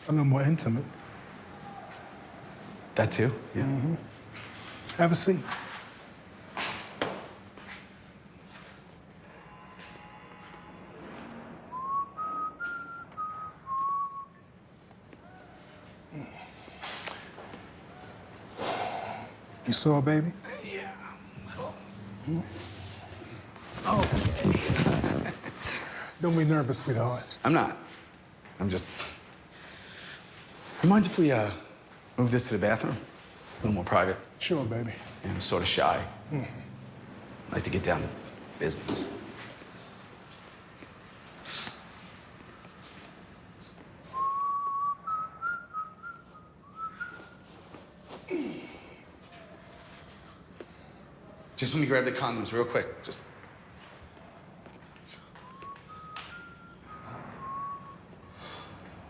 A little more intimate. That too? Yeah. Have a seat. You saw, baby? Yeah, a little. Okay. Don't be nervous, sweetheart. I'm not. I'm just... You mind if we move this to the bathroom? A little more private. Sure, baby. I'm sort of shy. I like to get down to business. Just let me grab the condoms real quick. Just